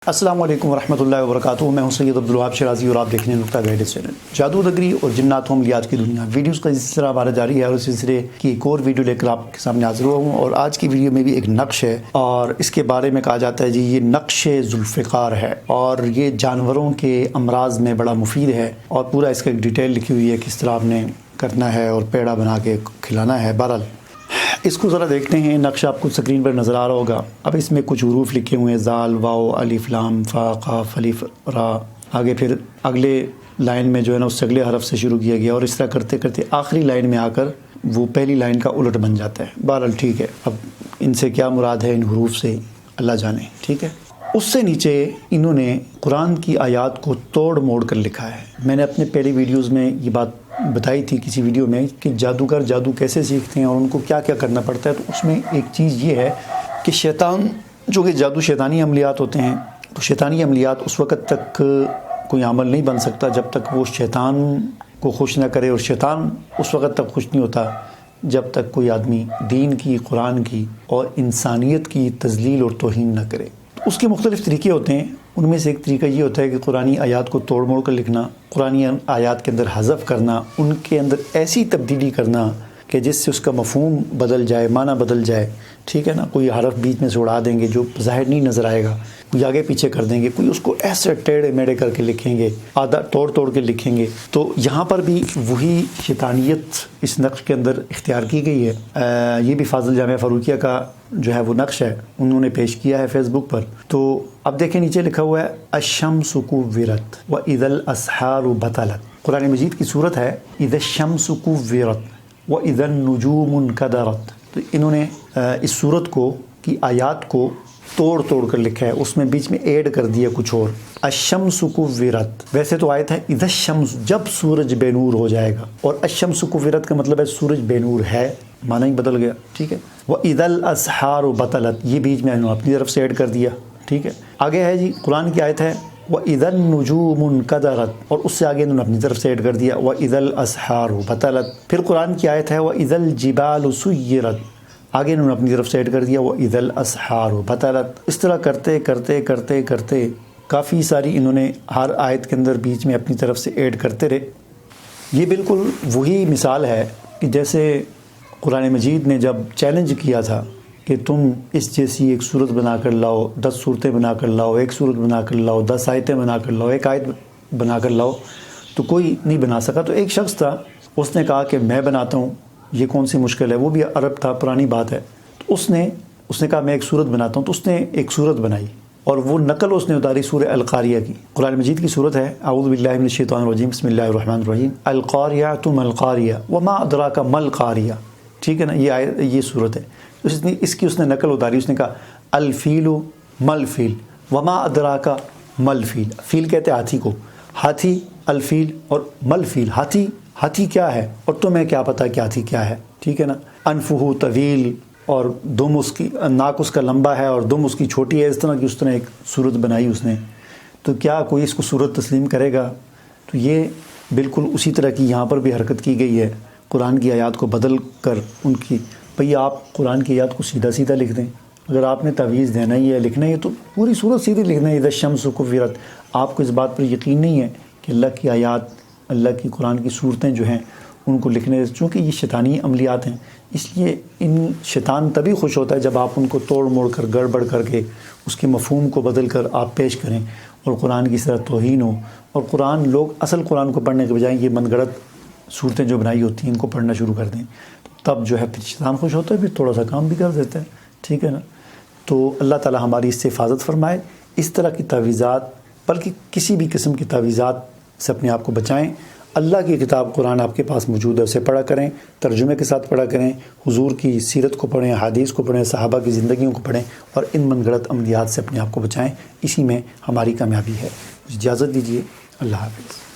السلام علیکم ورحمۃ اللہ وبرکاتہ. میں ہوں سید عبدالوہاب شرازی اور آپ دیکھ رہے ہیں نقطہ گائیڈنس چینل. جادو نگری اور جنات و عملیات کی دنیا ویڈیوز کا سلسلہ ہمارا جاری ہے اور اس سلسلے کی ایک اور ویڈیو لے کر آپ کے سامنے حاضر ہوا ہوں. اور آج کی ویڈیو میں بھی ایک نقش ہے اور اس کے بارے میں کہا جاتا ہے جی یہ نقش ذوالفقار ہے اور یہ جانوروں کے امراض میں بڑا مفید ہے اور پورا اس کا ایک ڈیٹیل لکھی ہوئی ہے کس طرح آپ نے کرنا ہے اور پیڑا بنا کے کھلانا ہے. بہرحال اس کو ذرا دیکھتے ہیں. نقشہ آپ کو اسکرین پر نظر آ رہا ہوگا. اب اس میں کچھ حروف لکھے ہوئے ہیں: زال، واو، الف، لام، فا، قاف، الف، را. آگے پھر اگلے لائن میں جو ہے نا اس سے اگلے حرف سے شروع کیا گیا اور اس طرح کرتے کرتے آخری لائن میں آ کر وہ پہلی لائن کا الٹ بن جاتا ہے. بہرحال ٹھیک ہے. اب ان سے کیا مراد ہے ان حروف سے اللہ جانے. ٹھیک ہے. اس سے نیچے انہوں نے قرآن کی آیات کو توڑ موڑ کر لکھا ہے. میں نے اپنے پہلی ویڈیوز میں یہ بات بتائی تھی کسی ویڈیو میں کہ جادوگر جادو کیسے سیکھتے ہیں اور ان کو کیا کیا کرنا پڑتا ہے. تو اس میں ایک چیز یہ ہے کہ شیطان جو کہ جادو شیطانی عملیات ہوتے ہیں تو شیطانی عملیات اس وقت تک کوئی عمل نہیں بن سکتا جب تک وہ شیطان کو خوش نہ کرے، اور شیطان اس وقت تک خوش نہیں ہوتا جب تک کوئی آدمی دین کی، قرآن کی اور انسانیت کی تذلیل اور توہین نہ کرے. اس کے مختلف طریقے ہوتے ہیں. ان میں سے ایک طریقہ یہ ہوتا ہے کہ قرآنی آیات کو توڑ موڑ کر لکھنا، قرآنی آیات کے اندر حذف کرنا، ان کے اندر ایسی تبدیلی کرنا کہ جس سے اس کا مفہوم بدل جائے، معنی بدل جائے. ٹھیک ہے نا. کوئی حرف بیچ میں سے اڑا دیں گے جو ظاہر نہیں نظر آئے گا، کوئی آگے پیچھے کر دیں گے، کوئی اس کو ایسے ٹیڑھے میڑے کر کے لکھیں گے، آدھا توڑ توڑ کے لکھیں گے. تو یہاں پر بھی وہی شیطانیت اس نقش کے اندر اختیار کی گئی ہے. یہ بھی فاضل جامعہ فاروقیہ کا جو ہے وہ نقش ہے، انہوں نے پیش کیا ہے فیس بک پر. تو اب دیکھیں نیچے لکھا ہوا ہے الشمس کوورت واذا الاسحار بطلت. قرآن مجید کی صورت ہے اذا الشمس کوورت واذا النجوم انکدرت. تو انہوں نے اس صورت کو کی آیات کو توڑ توڑ کر لکھا ہے، اس میں بیچ میں ایڈ کر دیا کچھ اور. الشمس کوورت ویسے تو آیت ہے اذا الشمس جب سورج بے نور ہو جائے گا، اور الشمس کوورت کا مطلب ہے سورج بے نور ہے، معنی ہی بدل گیا. ٹھیک ہے. وَإِذَا الْأَسْحَارُ بَطَلَتْ یہ بیچ میں انہوں نے اپنی طرف سے ایڈ کر دیا. ٹھیک ہے. آگے ہے جی قرآن کی آیت ہے وَإِذَا النُّجُومُ انْكَدَرَتْ اور اس سے آگے انہوں نے اپنی طرف سے ایڈ کر دیا وَإِذَا الْأَسْحَارُ بَطَلَتْ. پھر قرآن کی آیت ہے وَإِذَا الْجِبَالُ سُيِّرَتْ آگے انہوں نے اپنی طرف سے ایڈ کر دیا وَإِذَا الْأَسْحَارُ بَطَلَتْ. اس طرح کرتے کرتے کرتے کرتے کافی ساری انہوں نے ہر آیت کے اندر بیچ میں اپنی طرف سے ایڈ کرتے رہے. یہ بالکل وہی مثال ہے کہ جیسے قرآن مجید نے جب چیلنج کیا تھا کہ تم اس جیسی ایک صورت بنا کر لاؤ، 10 صورتیں بنا کر لاؤ، ایک صورت بنا کر لاؤ، 10 آیتیں بنا کر لاؤ، ایک آیت بنا کر لاؤ، تو کوئی نہیں بنا سکا. تو ایک شخص تھا، اس نے کہا کہ میں بناتا ہوں، یہ کون سی مشکل ہے. وہ بھی عرب تھا، پرانی بات ہے. تو اس نے کہا میں ایک صورت بناتا ہوں. تو اس نے ایک صورت بنائی اور وہ نقل اس نے اتاری سورہ القاریہ کی. قرآن مجید کی صورت ہے اعوذ باللہ من الشیطان الرجیم بسم اللہ الرحمن الرحیم القاریۃ ما القاریہ وما ادراک ما القاریہ. ٹھیک ہے نا. یہ صورت ہے. اس کی اس نے نقل اتاری. اس نے کہا الفیل مل فیل وما ادراک مل فیل. فیل کہتے ہاتھی کو، ہاتھی الفیل، اور مل فیل ہاتھی کیا ہے اور تمہیں کیا پتہ کہ ہاتھی کیا ہے. ٹھیک ہے نا. انفہ طویل اور دم اس کی، ناک اس کا لمبا ہے اور دم اس کی چھوٹی ہے. اس طرح ایک صورت بنائی اس نے. تو کیا کوئی اس کو صورت تسلیم کرے گا؟ تو یہ بالکل اسی طرح کی یہاں پر بھی حرکت کی گئی ہے. قرآن کی آیات کو بدل کر ان کی بھئی آپ قرآن کی آیات کو سیدھا سیدھا لکھ دیں. اگر آپ نے تعویذ دینا ہی ہے، لکھنا ہی ہے، تو پوری صورت سیدھی لکھنا ہے اذا الشمس کوورت. آپ کو اس بات پر یقین نہیں ہے کہ اللہ کی آیات، اللہ کی قرآن کی صورتیں جو ہیں ان کو لکھنے، چونکہ یہ شیطانی عملیات ہیں، اس لیے ان شیطان تبھی خوش ہوتا ہے جب آپ ان کو توڑ موڑ کر گڑبڑ کر کے اس کے مفہوم کو بدل کر آپ پیش کریں اور قرآن کی طرح توہین ہو. اور لوگ اصل قرآن کو پڑھنے کے بجائے یہ من گڑت صورتیں جو بنائی ہوتی ہیں ان کو پڑھنا شروع کر دیں. تب جو ہے پھر شیطان خوش ہوتا ہے، پھر تھوڑا سا کام بھی کر دیتا ہے. ٹھیک ہے نا. تو اللہ تعالی ہماری اس سے حفاظت فرمائے. اس طرح کی تعویذات، بلکہ کسی بھی قسم کی تعویذات سے اپنے آپ کو بچائیں. اللہ کی کتاب قرآن آپ کے پاس موجود ہے، اسے پڑھا کریں، ترجمے کے ساتھ پڑھا کریں، حضور کی سیرت کو پڑھیں، حدیث کو پڑھیں، صحابہ کی زندگیوں کو پڑھیں اور ان من گڑت عملیات سے اپنے آپ کو بچائیں. اسی میں ہماری کامیابی ہے. اجازت دیجیے. اللہ حافظ.